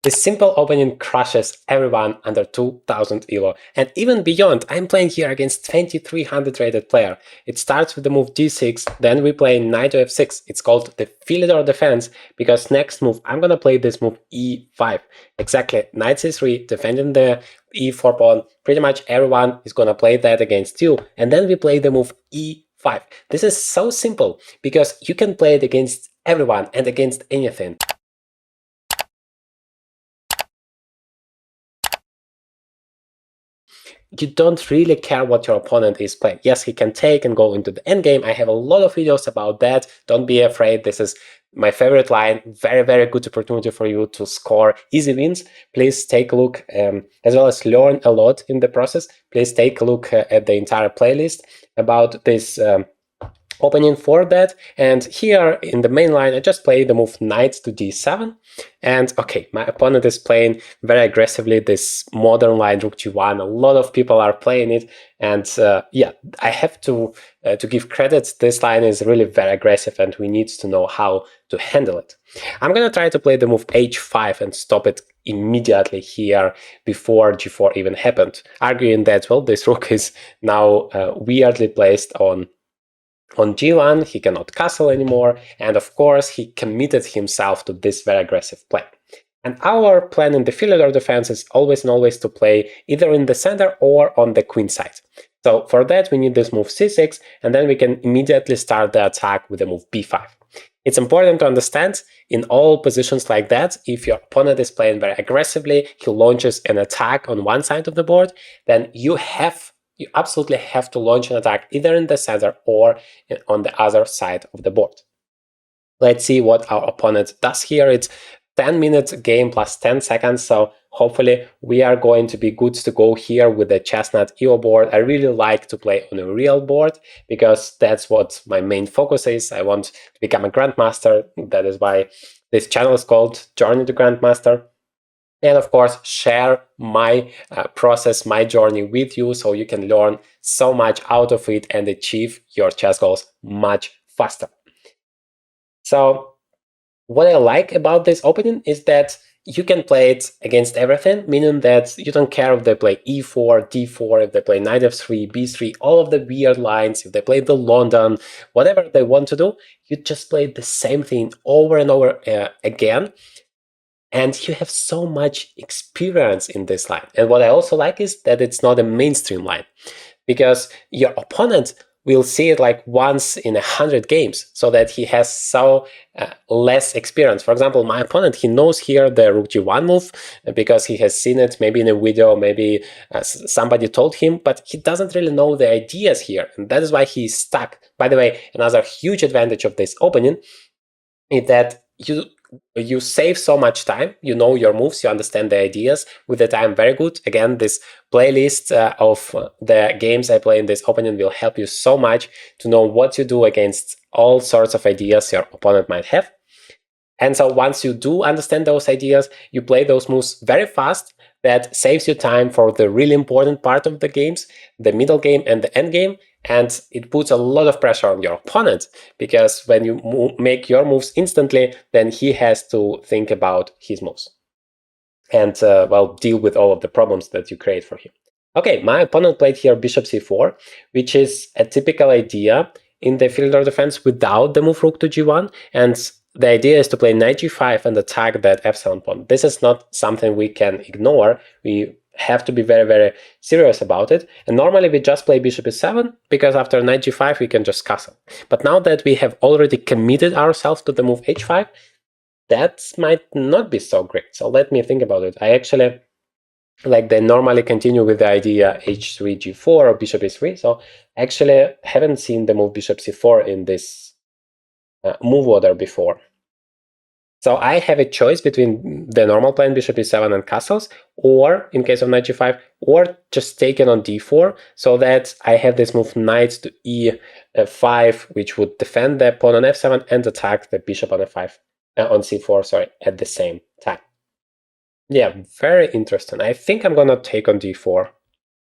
This simple opening crushes everyone under 2000 ELO, and even beyond. I'm playing here against 2300 rated player. It starts with the move d6, then we play knight to f6. It's called the Philidor defense, because next move I'm gonna play this move e5. Exactly, knight c3, defending the e4 pawn. Pretty much everyone is gonna play that against you, and then we play the move e5. This is so simple, because you can play it against everyone and against anything. You don't really care what your opponent is playing. Yes, he can take and go into the endgame. I have a lot of videos about that. Don't be afraid. This is my favorite line. Very, very good opportunity for you to score easy wins. Please take a look, as well as learn a lot in the process. Please take a look at the entire playlist about this opening for that. And here in the main line, I just play the move knight to d7. And okay, my opponent is playing very aggressively this modern line rook g1. A lot of people are playing it, and yeah, I have to give credit. This line is really very aggressive, and we need to know how to handle it. I'm gonna try to play the move h5 and stop it immediately here before g4 even happened, arguing that, well, this rook is now weirdly placed on g1, he cannot castle anymore, and of course he committed himself to this very aggressive play. And our plan in the Philidor defense is always and always to play either in the center or on the queen side. So for that we need this move c6, and then we can immediately start the attack with the move b5. It's important to understand, in all positions like that, if your opponent is playing very aggressively, he launches an attack on one side of the board, then you absolutely have to launch an attack either in the center or on the other side of the board. Let's see what our opponent does here. It's 10-minute game plus 10 seconds, so hopefully we are going to be good to go here with the chestnut EO board. I really like to play on a real board, because that's what my main focus is. I want to become a Grandmaster. That is why this channel is called Journey to Grandmaster. And of course, share my process, my journey with you, so you can learn so much out of it and achieve your chess goals much faster. So what I like about this opening is that you can play it against everything, meaning that you don't care if they play e4, d4, if they play knight f3, b3, all of the weird lines, if they play the London, whatever they want to do, you just play the same thing over and over again. And you have so much experience in this line. And what I also like is that it's not a mainstream line, because your opponent will see it like once in 100 games, so that he has so less experience. For example, my opponent, he knows here the rook g1 move because he has seen it maybe in a video, maybe somebody told him, but he doesn't really know the ideas here, and that is why he's stuck. By the way, another huge advantage of this opening is that you save so much time. You know your moves, you understand the ideas with the time. Very good. Again, this playlist of the games I play in this opening will help you so much to know what you do against all sorts of ideas your opponent might have. And so once you do understand those ideas, you play those moves very fast. That saves you time for the really important part of the games, the middle game and the end game. And it puts a lot of pressure on your opponent, because when you make your moves instantly, then he has to think about his moves and well, deal with all of the problems that you create for him. Okay, my opponent played here bishop c4, which is a typical idea in the Philidor defense without the move rook to g1, and the idea is to play knight g5 and attack that f7 pawn. This is not something we can ignore. We have to be very, very serious about it. And normally we just play bishop e7, because after knight g5 we can just castle. But now that we have already committed ourselves to the move h5, that might not be so great. So let me think about it. I actually they normally continue with the idea h3 g4 or bishop e3. So actually haven't seen the move bishop c4 in this move order before. So I have a choice between the normal plan bishop e7 and castles, or in case of knight g5, or just taken on d4, so that I have this move knight to e5, which would defend the pawn on f7 and attack the bishop on f5 on c4, sorry, at the same time. Yeah, very interesting. I think I'm gonna take on d4,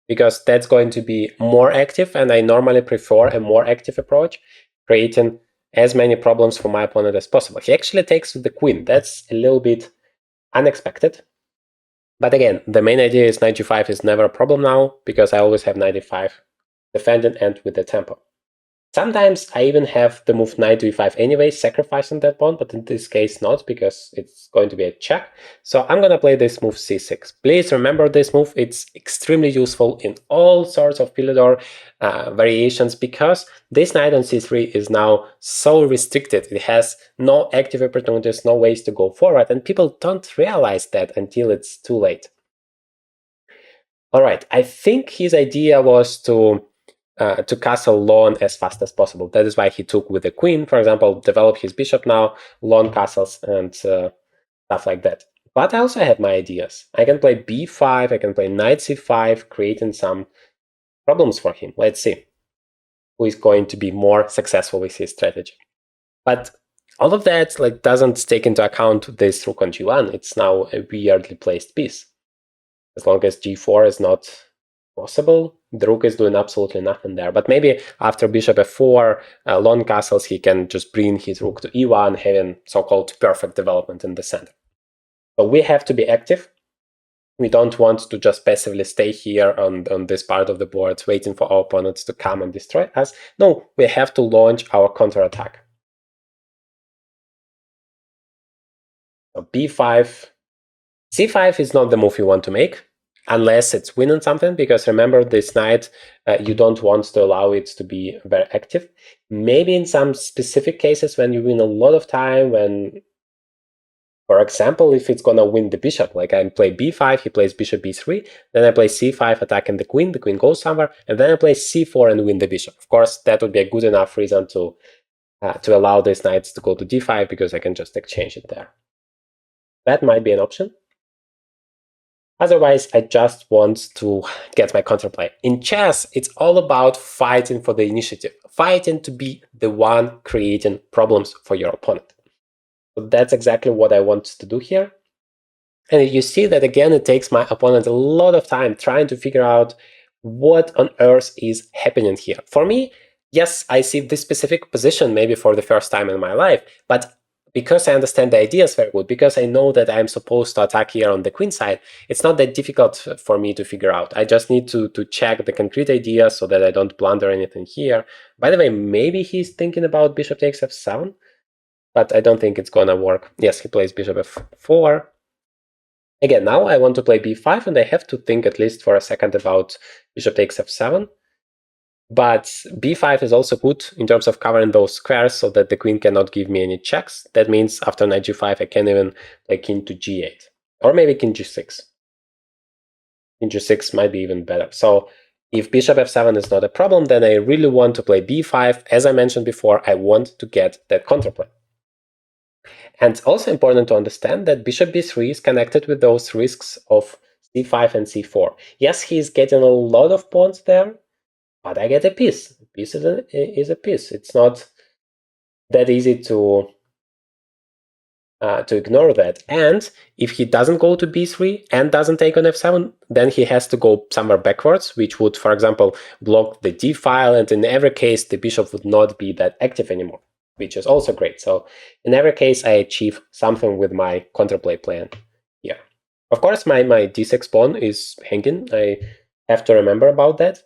because that's going to be more active, and I normally prefer a more active approach, creating as many problems for my opponent as possible. He actually takes with the queen. That's a little bit unexpected. But again, the main idea is knight g5 is never a problem now, because I always have knight e5 defended and with the tempo. Sometimes I even have the move knight to e5 anyway, sacrificing that pawn, but in this case not, because it's going to be a check. So I'm going to play this move c6. Please remember this move. It's extremely useful in all sorts of Philidor variations, because this knight on c3 is now so restricted. It has no active opportunities, no ways to go forward, and people don't realize that until it's too late. All right, I think his idea was to castle long as fast as possible. That is why he took with the queen, for example, develop his bishop now, long castles and stuff like that. But I also have my ideas. I can play b5, I can play knight c5, creating some problems for him. Let's see who is going to be more successful with his strategy. But all of that doesn't take into account this rook on g1. It's now a weirdly placed piece. As long as g4 is not possible, the rook is doing absolutely nothing there. But maybe after bishop f4, long castles, he can just bring his rook to e1, having so-called perfect development in the center. So we have to be active. We don't want to just passively stay here on this part of the board, waiting for our opponents to come and destroy us. No, we have to launch our counterattack. So b5, c5 is not the move you want to make, unless it's winning something, because remember, this knight, you don't want to allow it to be very active. Maybe in some specific cases when you win a lot of time, when, for example, if it's gonna win the bishop, like I play b5, he plays bishop b3, then I play c5 attacking the queen goes somewhere, and then I play c4 and win the bishop. Of course, that would be a good enough reason to allow these knights to go to d5, because I can just exchange it there. That might be an option. Otherwise, I just want to get my counterplay. In chess, it's all about fighting for the initiative, fighting to be the one creating problems for your opponent. So that's exactly what I want to do here. And you see that, again, it takes my opponent a lot of time trying to figure out what on earth is happening here. For me, yes, I see this specific position maybe for the first time in my life, but because I understand the ideas very good, because I know that I'm supposed to attack here on the queen side, it's not that difficult for me to figure out. I just need to check the concrete ideas so that I don't blunder anything here. By the way, maybe he's thinking about bishop takes f7, but I don't think it's gonna work. Yes, he plays bishop f4. Again, now I want to play b5, and I have to think at least for a second about bishop takes f7. But b5 is also good in terms of covering those squares so that the queen cannot give me any checks. That means after knight g5, I can even play king to g8, or maybe king g6. King g6 might be even better. So if bishop f7 is not a problem, then I really want to play b5. As I mentioned before, I want to get that counterplay. And it's also important to understand that bishop b3 is connected with those risks of c5 and c4. Yes, he's getting a lot of pawns there, but I get a piece. A piece is a piece. It's not that easy to ignore that. And if he doesn't go to b3 and doesn't take on f7, then he has to go somewhere backwards, which would, for example, block the d file. And in every case, the bishop would not be that active anymore, which is also great. So in every case, I achieve something with my counterplay plan here. Of course, my d6 pawn is hanging. I have to remember about that.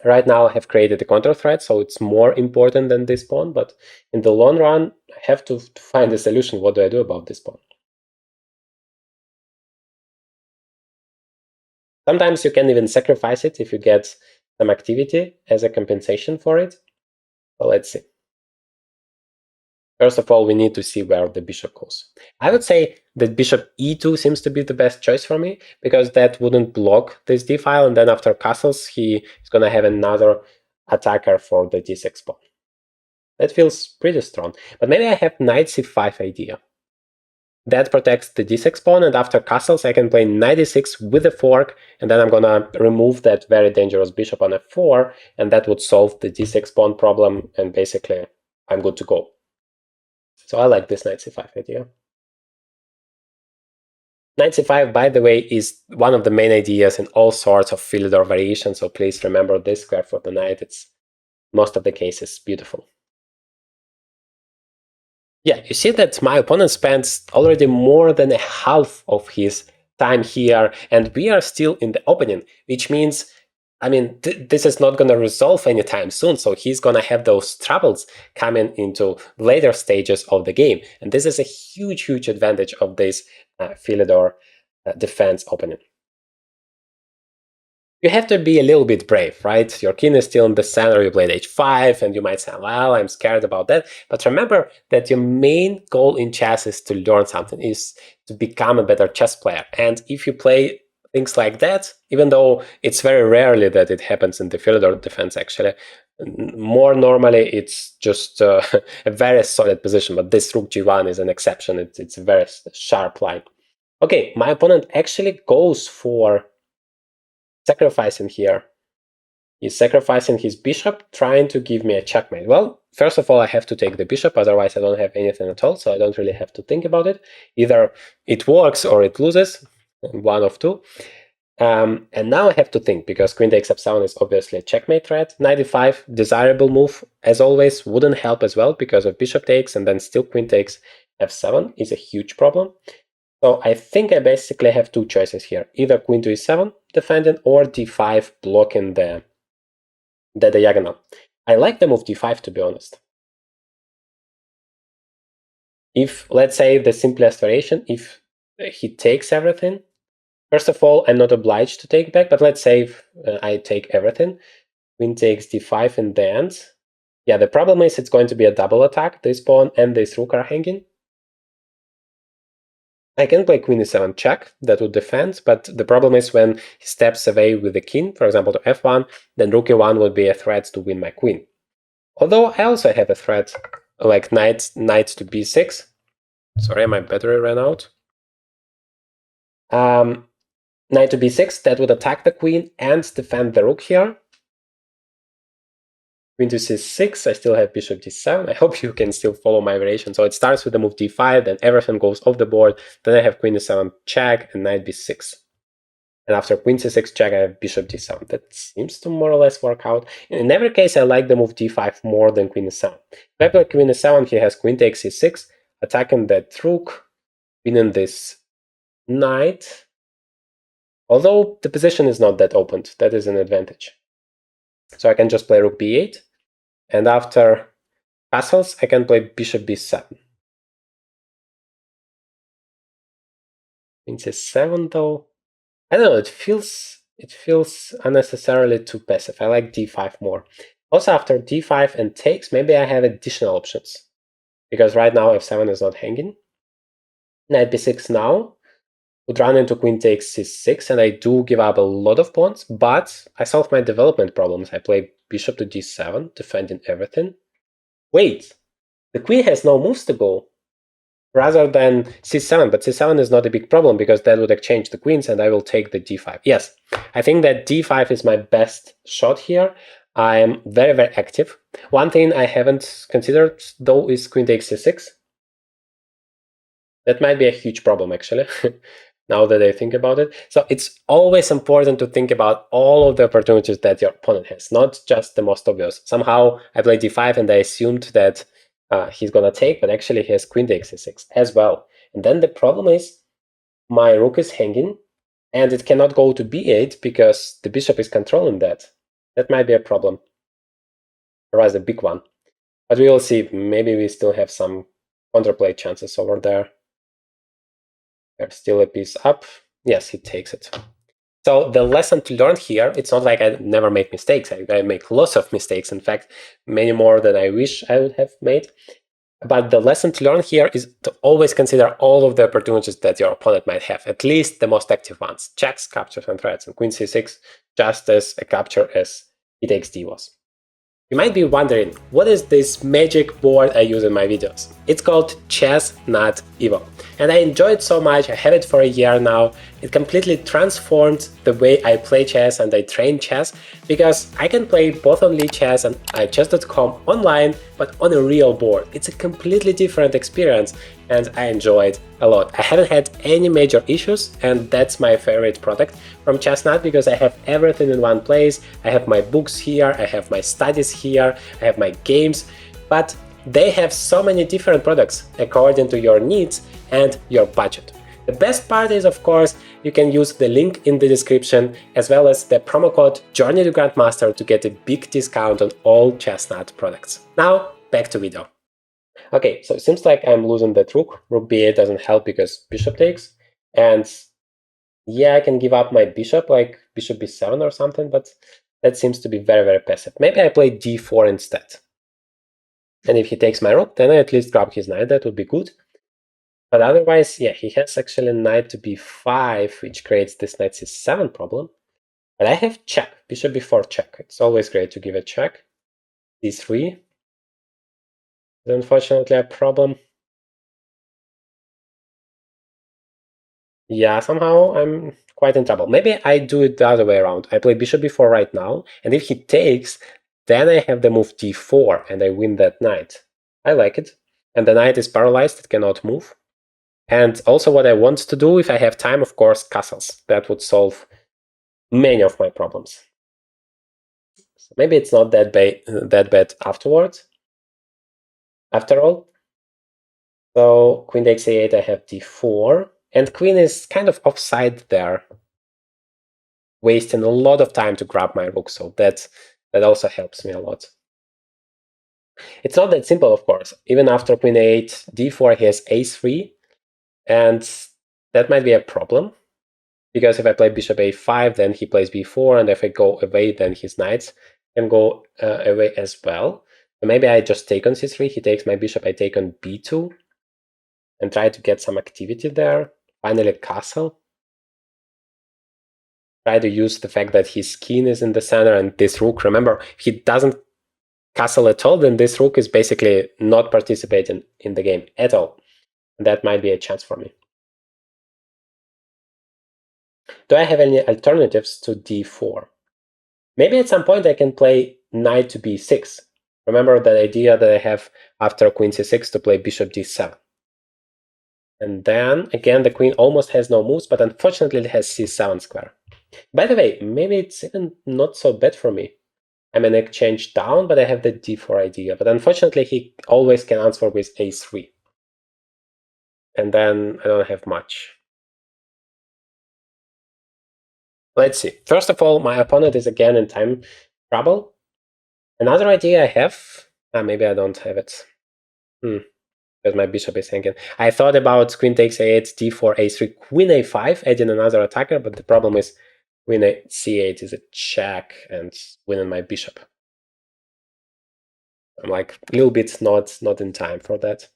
Right now, I have created a counter threat, so it's more important than this pawn, but in the long run, I have to find a solution. What do I do about this pawn? Sometimes you can even sacrifice it if you get some activity as a compensation for it. So let's see. First of all, we need to see where the bishop goes. I would say that bishop e2 seems to be the best choice for me, because that wouldn't block this d file, and then after castles, he is going to have another attacker for the d6 pawn. That feels pretty strong. But maybe I have knight c5 idea. That protects the d6 pawn, and after castles, I can play knight e6 with a fork, and then I'm going to remove that very dangerous bishop on f4, and that would solve the d6 pawn problem, and basically, I'm good to go. So I like this knight c5 idea. Knight c5, by the way, is one of the main ideas in all sorts of Philidor variations, so please remember this square for the knight. It's most of the cases beautiful. Yeah, you see that my opponent spends already more than a half of his time here, and we are still in the opening, which means, I mean, this is not going to resolve anytime soon, so he's going to have those troubles coming into later stages of the game. And this is a huge, huge advantage of this Philidor defense opening. You have to be a little bit brave, right? Your king is still in the center, you played h5, and you might say, well, I'm scared about that. But remember that your main goal in chess is to learn something, is to become a better chess player. And if you play things like that, even though it's very rarely that it happens in the Philidor defense, actually, more normally it's just a very solid position. But this rook g1 is an exception. It's a very sharp line. Okay, my opponent actually goes for sacrificing here. He's sacrificing his bishop, trying to give me a checkmate. Well, first of all, I have to take the bishop, otherwise I don't have anything at all, so I don't really have to think about it. Either it works or it loses, one of two. And now I have to think, because queen takes f7 is obviously a checkmate threat. Knight e5, desirable move, as always, wouldn't help as well, because of bishop takes, and then still queen takes f7 is a huge problem. So I think I basically have two choices here, either queen to e7 defending or d5 blocking the diagonal. I like the move d5, to be honest. If, let's say, the simplest variation, if he takes everything, first of all, I'm not obliged to take back, but let's say I take everything. Queen takes d5 in the end. Yeah, the problem is it's going to be a double attack. This pawn and this rook are hanging. I can play queen e7 check, that would defend, but the problem is when he steps away with the king, for example to f1, then rook e1 would be a threat to win my queen. Although I also have a threat, like knight to b6. Sorry, my battery ran out. Knight to b6, that would attack the queen and defend the rook here. Queen to c6, I still have bishop d7. I hope you can still follow my variation. So it starts with the move d5, then everything goes off the board. Then I have queen e7 check and knight b6. And after queen c6 check, I have bishop d7. That seems to more or less work out. In every case, I like the move d5 more than queen e7. If I play queen e7, he has queen takes c6, attacking that rook, winning this knight. Although the position is not that opened, that is an advantage. So I can just play rook b8. And after castles, I can play bishop b7. Queen c7 though, I don't know, it feels unnecessarily too passive. I like d5 more. Also after d5 and takes, maybe I have additional options. Because right now f7 is not hanging. Knight b6 now would run into queen takes c6, and I do give up a lot of pawns, but I solve my development problems. I play bishop to d7, defending everything. Wait, the queen has no moves to go, rather than c7, but c7 is not a big problem, because that would exchange the queens, and I will take the d5. Yes, I think that d5 is my best shot here. I am very, very active. One thing I haven't considered, though, is queen takes c6. That might be a huge problem, actually. Now that I think about it. So it's always important to think about all of the opportunities that your opponent has, not just the most obvious. Somehow I played d5 and I assumed that he's gonna take, but actually he has queen takes c6 as well. And then the problem is my rook is hanging and it cannot go to b8 because the bishop is controlling that. That might be a problem, or rather a big one. But we will see. Maybe we still have some counterplay chances over there. There's still a piece up. Yes, he takes it. So the lesson to learn here, it's not like I never make mistakes. I make lots of mistakes. In fact, many more than I wish I would have made. But the lesson to learn here is to always consider all of the opportunities that your opponent might have, at least the most active ones. Checks, captures, and threats. And queen c6, just as a capture as e takes d was. You might be wondering, what is this magic board I use in my videos? It's called Chess Not EVO. And I enjoy it so much, I have it for a year now. It completely transformed the way I play chess and I train chess, because I can play both on Chess and chess.com online, but on a real board. It's a completely different experience and I enjoy it a lot. I haven't had any major issues, and that's my favorite product from Chessnut, because I have everything in one place. I have my books here, I have my studies here, I have my games, but They have so many different products according to your needs and your budget. The best part is, of course, you can use the link in the description as well as the promo code Journey to Grandmaster to get a big discount on all Chestnut products. Now, back to video. Okay, so it seems like I'm losing that rook. Rook b8 doesn't help because bishop takes. And yeah, I can give up my bishop, like bishop b7 or something, but that seems to be very, very passive. Maybe I play d4 instead. And if he takes my rook, then I at least grab his knight. That would be good. But otherwise, yeah, he has actually knight to b5, which creates this knight c7 problem. But I have check, bishop b4 check. It's always great to give a check. d3 is unfortunately a problem. Yeah, somehow I'm quite in trouble. Maybe I do it the other way around. I play bishop b4 right now, and if he takes, then I have the move d4, and I win that knight. I like it. And the knight is paralyzed, it cannot move. And also what I want to do, if I have time, of course, castles. That would solve many of my problems. So maybe it's not that bad afterwards. After all. So queen takes a8, I have d4. And queen is kind of offside there, wasting a lot of time to grab my rook. So that also helps me a lot. It's not that simple, of course. Even after queen a8, d4, he has a3. And that might be a problem. Because if I play bishop a5, then he plays b4, and if I go away, then his knights can go away as well. So maybe I just take on c3, he takes my bishop, I take on b2, and try to get some activity there. Finally, castle. Try to use the fact that his king is in the center, and this rook, remember, if he doesn't castle at all, then this rook is basically not participating in the game at all. And that might be a chance for me. Do I have any alternatives to d4? Maybe at some point I can play knight to b6. Remember that idea that I have after queen c6 to play bishop d7. And then, again, the queen almost has no moves, but unfortunately it has c7 square. By the way, maybe it's even not so bad for me. I'm an exchange down, but I have the d4 idea. But unfortunately, he always can answer with a3. And then I don't have much. Let's see. First of all, my opponent is again in time trouble. Another idea I have, maybe I don't have it. Because my bishop is hanging. I thought about queen takes a8, d4, a3, queen a5, adding another attacker, but the problem is queen c8 is a check and winning my bishop. I'm like a little bit not in time for that.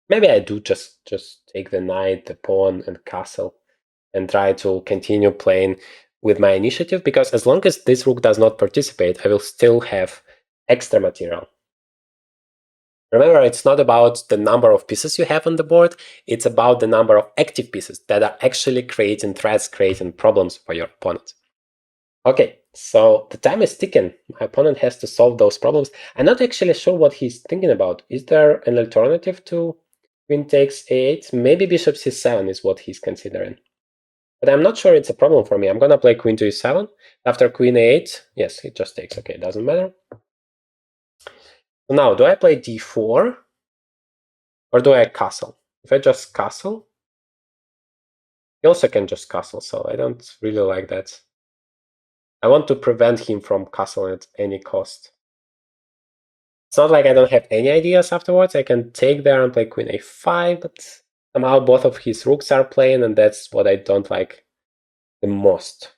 Maybe I do just take the knight, the pawn, and castle, and try to continue playing with my initiative, because as long as this rook does not participate, I will still have extra material. Remember, it's not about the number of pieces you have on the board, it's about the number of active pieces that are actually creating threats, creating problems for your opponent. Okay, so the time is ticking. My opponent has to solve those problems. I'm not actually sure what he's thinking about. Is there an alternative to queen takes a8? Maybe bishop c7 is what he's considering. But I'm not sure it's a problem for me. I'm gonna play queen to e7. After queen a8, yes, it just takes. Okay, it doesn't matter. So now, do I play d4? Or do I castle? If I just castle, he also can just castle, so I don't really like that. I want to prevent him from castling at any cost. It's not like I don't have any ideas afterwards. I can take there and play queen a5, but somehow both of his rooks are playing, and that's what I don't like the most.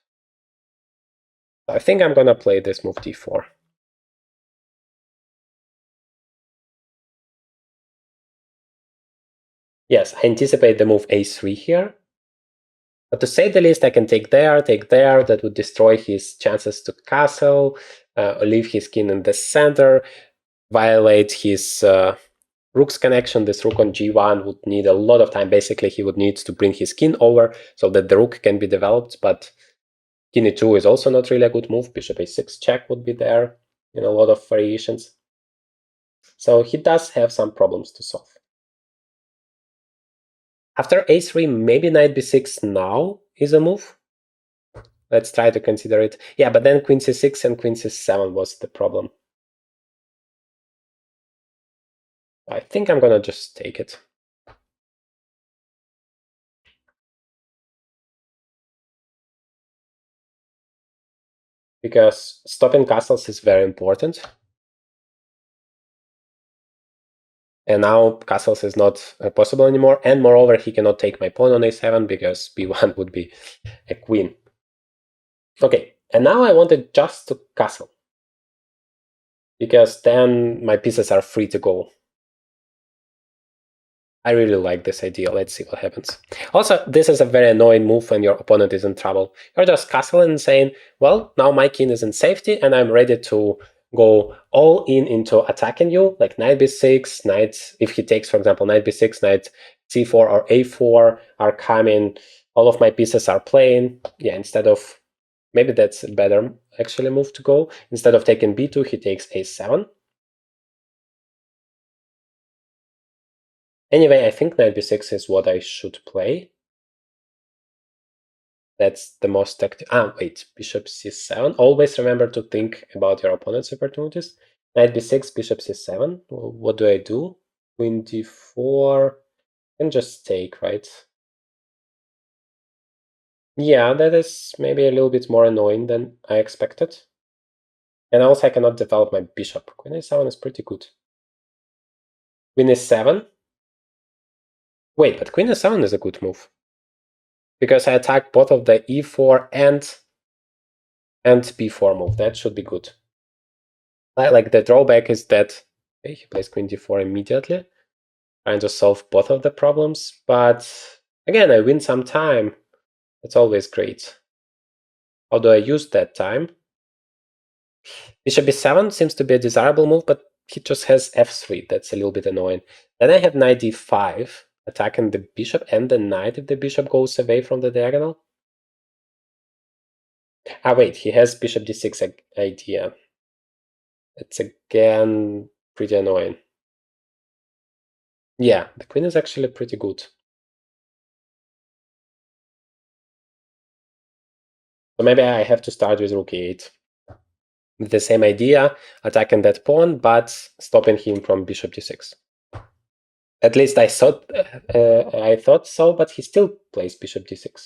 I think I'm gonna play this move d4. Yes, I anticipate the move a3 here. But to say the least, I can take there. That would destroy his chances to castle, leave his king in the center, violate his rook's connection. This rook on g1 would need a lot of time. Basically, he would need to bring his king over so that the rook can be developed, but king e2 is also not really a good move. Bishop a6 check would be there in a lot of variations. So he does have some problems to solve. After a3, maybe knight b6 now is a move. Let's try to consider it. Yeah, but then queen c6 and queen c7 was the problem. I think I'm gonna just take it. Because stopping castles is very important. And now castles is not possible anymore. And moreover, he cannot take my pawn on a7 because b1 would be a queen. Okay, and now I wanted just to castle. Because then my pieces are free to go. I really like this idea. Let's see what happens. Also, this is a very annoying move when your opponent is in trouble. You're just castling and saying, well, now my king is in safety and I'm ready to go all in into attacking you, like knight b6, knight, if he takes, for example, knight b6, knight c4 or a4 are coming, all of my pieces are playing. Yeah, instead of, maybe that's a better actually move to go. Instead of taking b2, he takes a7. Anyway, I think knight b6 is what I should play. That's the most tactical. Ah, wait, bishop c7. Always remember to think about your opponent's opportunities. Knight b6, bishop c7. What do I do? Queen d4. And just take, right? Yeah, that is maybe a little bit more annoying than I expected. And also I cannot develop my bishop. Queen a7 is pretty good. Queen a7. Wait, but queen a7 is a good move. Because I attack both of the e4 and b4 move. That should be good. Like the drawback is that okay, he plays queen d4 immediately, trying to solve both of the problems. But again, I win some time. It's always great. How do I use that time? Bishop b7 seems to be a desirable move, but he just has f3. That's a little bit annoying. Then I have knight d5, attacking the bishop and the knight if the bishop goes away from the diagonal. Ah, wait, he has bishop d6 idea. It's again pretty annoying. Yeah, the queen is actually pretty good. So maybe I have to start with rook e8. With the same idea, attacking that pawn, but stopping him from bishop d6. At least I thought so, but he still plays bishop d6.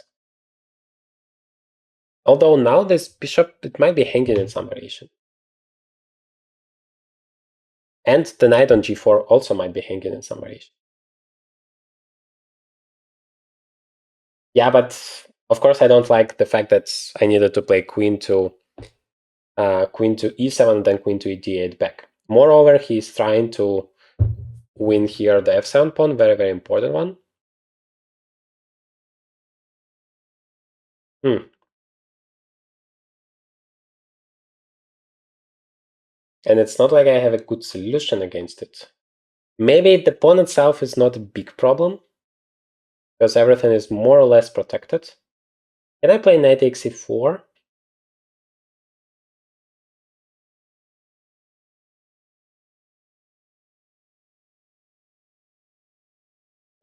Although now this bishop, it might be hanging in some variation. And the knight on g4 also might be hanging in some variation. Yeah, but of course I don't like the fact that I needed to play queen to e7 and then queen to d8 back. Moreover, he's trying to win here the f7 pawn, very, very important one. And it's not like I have a good solution against it. Maybe the pawn itself is not a big problem, because everything is more or less protected. Can I play knight takes e4?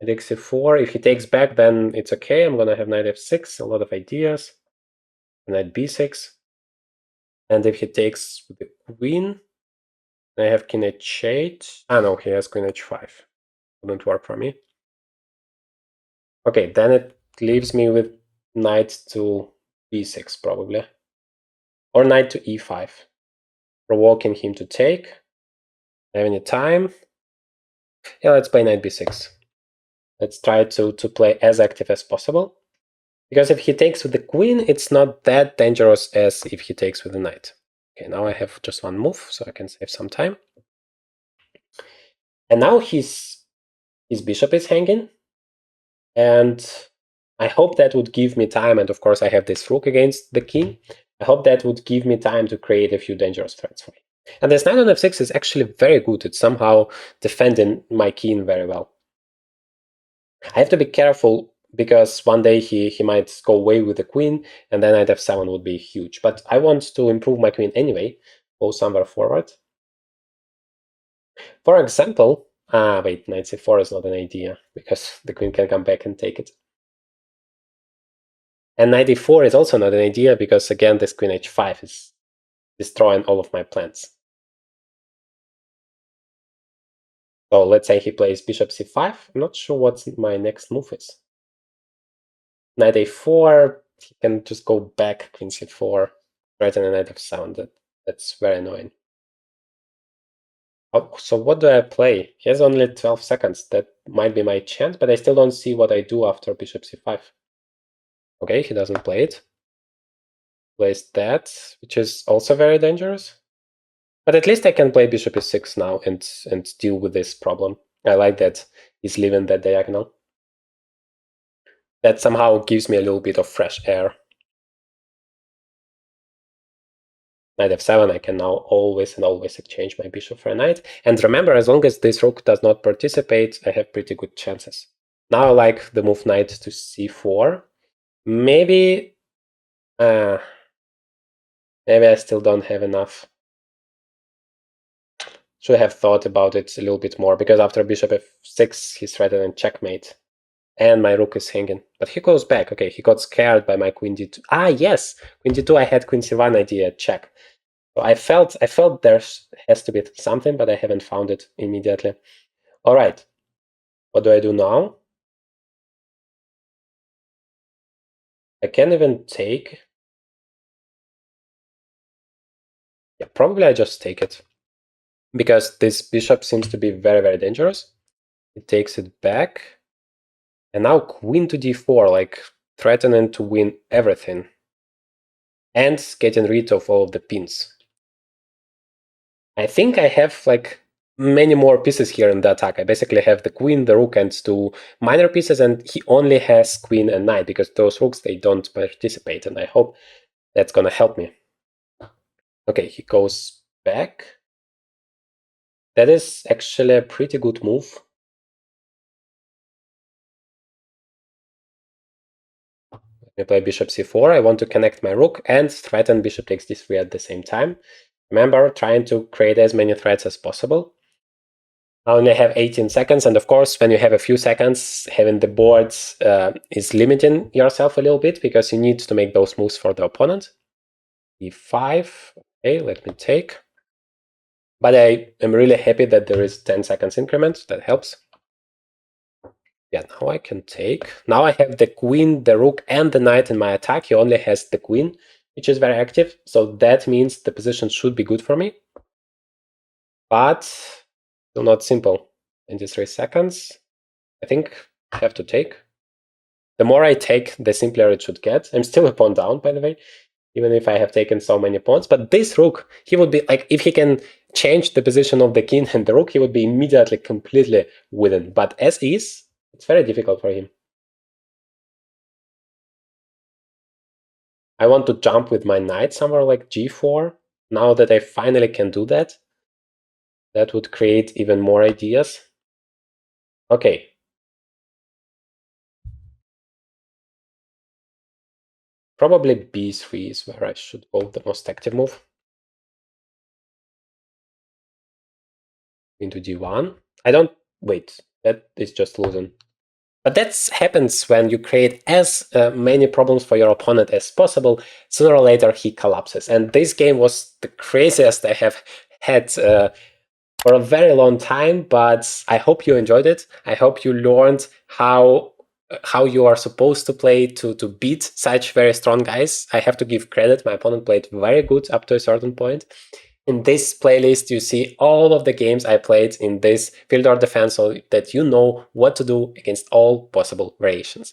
Knight takes e4. If he takes back, then it's okay. I'm gonna have knight f6, a lot of ideas. Knight b6. And if he takes with the queen, I have king h8. Ah, no, he has queen h5. Wouldn't work for me. Okay, then it leaves me with knight to b6, probably. Or knight to e5. Provoking him to take. Have any time? Yeah, let's play knight b6. Let's try to play as active as possible. Because if he takes with the queen, it's not that dangerous as if he takes with the knight. Okay, now I have just one move, so I can save some time. And now his bishop is hanging. And I hope that would give me time. And of course, I have this rook against the king. I hope that would give me time to create a few dangerous threats for me. And this knight on f6 is actually very good. It's somehow defending my king very well. I have to be careful because one day he might go away with the queen, and then knight f7 would be huge. But I want to improve my queen anyway, go somewhere forward. For example, wait, knight c4 is not an idea because the queen can come back and take it. And knight e4 is also not an idea because, again, this queen h5 is destroying all of my plans. So let's say he plays bishop c5. I'm not sure what my next move is. Knight a4, he can just go back, queen c4, threaten a knight f7. That's very annoying. Oh, so what do I play? He has only 12 seconds. That might be my chance, but I still don't see what I do after bishop c5. Okay, he doesn't play it. Plays that, which is also very dangerous. But at least I can play bishop e6 now and deal with this problem. I like that he's leaving that diagonal. That somehow gives me a little bit of fresh air. Knight f7, I can now always and always exchange my bishop for a knight. And remember, as long as this rook does not participate, I have pretty good chances. Now I like the move knight to c4. Maybe I still don't have enough. Should have thought about it a little bit more, because after bishop f6, he's threatening checkmate. And my rook is hanging. But he goes back. Okay, he got scared by my queen d2. Ah, yes! Queen d2, I had queen c1 idea, check. So I felt there has to be something, but I haven't found it immediately. All right. What do I do now? I can't even take. Yeah, probably I just take it. Because this bishop seems to be very, very dangerous. It takes it back. And now queen to d4, like threatening to win everything. And getting rid of all of the pins. I think I have like many more pieces here in the attack. I basically have the queen, the rook, and two minor pieces, and he only has queen and knight, because those rooks, they don't participate, and I hope that's gonna help me. Okay, he goes back. That is actually a pretty good move. Let me play bishop c4. I want to connect my rook and threaten bishop takes d3 at the same time. Remember, trying to create as many threats as possible. I only have 18 seconds, and of course, when you have a few seconds, having the boards is limiting yourself a little bit, because you need to make those moves for the opponent. e5, okay, let me take. But I am really happy that there is 10 seconds increment, that helps. Yeah, now I can take. Now I have the queen, the rook, and the knight in my attack. He only has the queen, which is very active, so that means the position should be good for me. But still not simple. 23 seconds. I think I have to take. The more I take, the simpler it should get. I'm still a pawn down, by the way, even if I have taken so many pawns. But this rook, he would be like, if he can change the position of the king and the rook, he would be immediately completely winning. But as is, it's very difficult for him. I want to jump with my knight somewhere like g4. Now that I finally can do that, that would create even more ideas. Okay. Probably b3 is where I should go, the most active move. Into d1. I don't... Wait, that is just losing. But that happens when you create as many problems for your opponent as possible. Sooner or later, he collapses. And this game was the craziest I have had for a very long time, but I hope you enjoyed it. I hope you learned how you are supposed to play to beat such very strong guys. I have to give credit. My opponent played very good up to a certain point. In this playlist, you see all of the games I played in this field or defense, so that you know what to do against all possible variations.